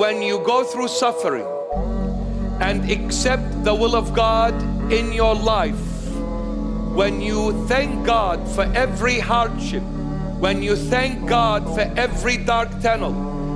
when you go through suffering and accept the will of God in your life, when you thank God for every hardship, when you thank God for every dark tunnel,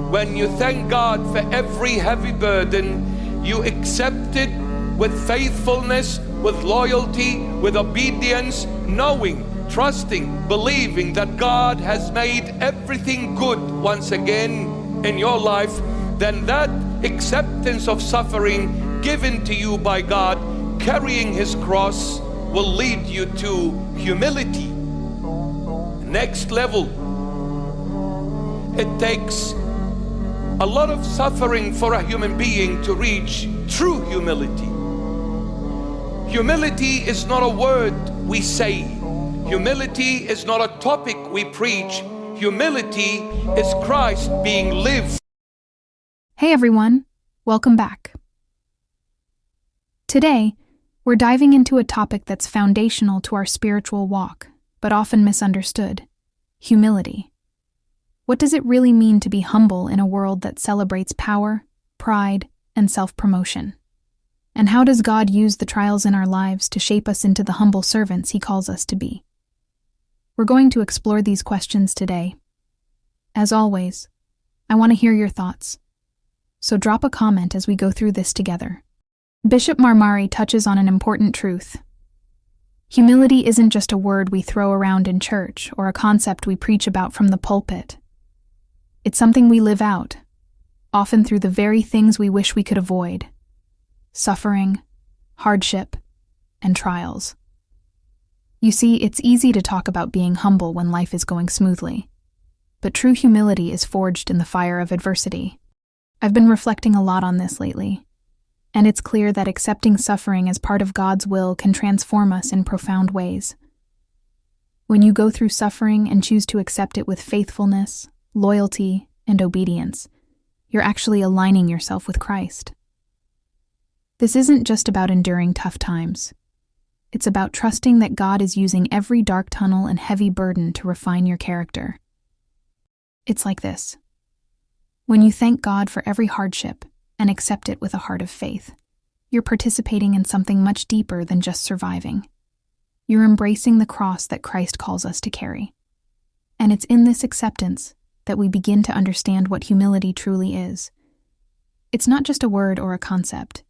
when you thank God for every heavy burden, you accept it with faithfulness, with loyalty, with obedience, knowing, trusting, believing that God has made everything good once again in your life, then that acceptance of suffering given to you by God, carrying His cross, will lead you to humility. Next level. It takes a lot of suffering for a human being to reach true humility. Humility is not a word we say. Humility is not a topic we preach. Humility is Christ being lived. Hey everyone, welcome back. Today, we're diving into a topic that's foundational to our spiritual walk, but often misunderstood: humility. What does it really mean to be humble in a world that celebrates power, pride, and self-promotion? And how does God use the trials in our lives to shape us into the humble servants He calls us to be? We're going to explore these questions today. As always, I want to hear your thoughts. So drop a comment as we go through this together. Bishop Marmari touches on an important truth. Humility isn't just a word we throw around in church or a concept we preach about from the pulpit. It's something we live out, often through the very things we wish we could avoid: suffering, hardship, and trials. You see, it's easy to talk about being humble when life is going smoothly, but true humility is forged in the fire of adversity. I've been reflecting a lot on this lately, and it's clear that accepting suffering as part of God's will can transform us in profound ways. When you go through suffering and choose to accept it with faithfulness, loyalty, and obedience, you're actually aligning yourself with Christ. This isn't just about enduring tough times. It's about trusting that God is using every dark tunnel and heavy burden to refine your character. It's like this. When you thank God for every hardship and accept it with a heart of faith, you're participating in something much deeper than just surviving. You're embracing the cross that Christ calls us to carry. And it's in this acceptance that we begin to understand what humility truly is. It's not just a word or a concept.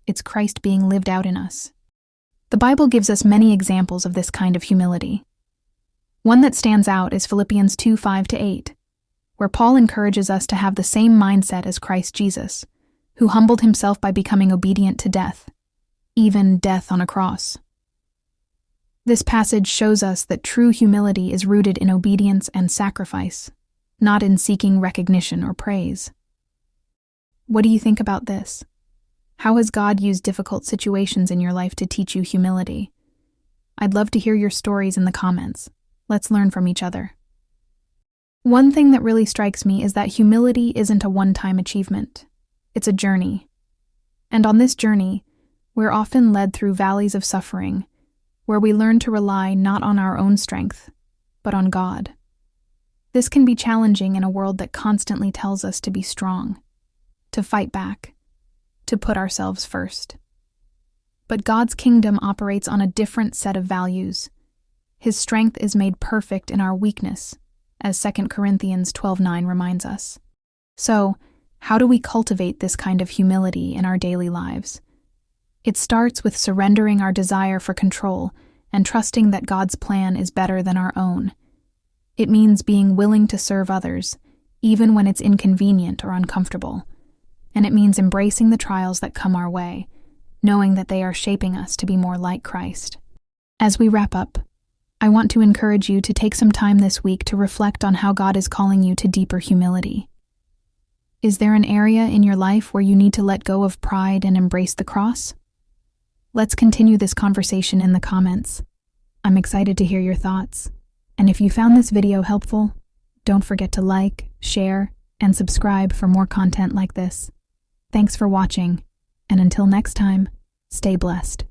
It's Christ being lived out in us. The Bible gives us many examples of this kind of humility. One that stands out is Philippians 2:5-8, where Paul encourages us to have the same mindset as Christ Jesus, who humbled himself by becoming obedient to death, even death on a cross. This passage shows us that true humility is rooted in obedience and sacrifice, not in seeking recognition or praise. What do you think about this? How has God used difficult situations in your life to teach you humility? I'd love to hear your stories in the comments. Let's learn from each other. One thing that really strikes me is that humility isn't a one-time achievement. It's a journey. And on this journey, we're often led through valleys of suffering, where we learn to rely not on our own strength, but on God. This can be challenging in a world that constantly tells us to be strong, to fight back, to put ourselves first. But God's kingdom operates on a different set of values. His strength is made perfect in our weakness, as 2 Corinthians 12:9 reminds us. So, how do we cultivate this kind of humility in our daily lives? It starts with surrendering our desire for control and trusting that God's plan is better than our own. It means being willing to serve others, even when it's inconvenient or uncomfortable. And it means embracing the trials that come our way, knowing that they are shaping us to be more like Christ. As we wrap up, I want to encourage you to take some time this week to reflect on how God is calling you to deeper humility. Is there an area in your life where you need to let go of pride and embrace the cross? Let's continue this conversation in the comments. I'm excited to hear your thoughts. And if you found this video helpful, don't forget to like, share, and subscribe for more content like this. Thanks for watching, and until next time, stay blessed.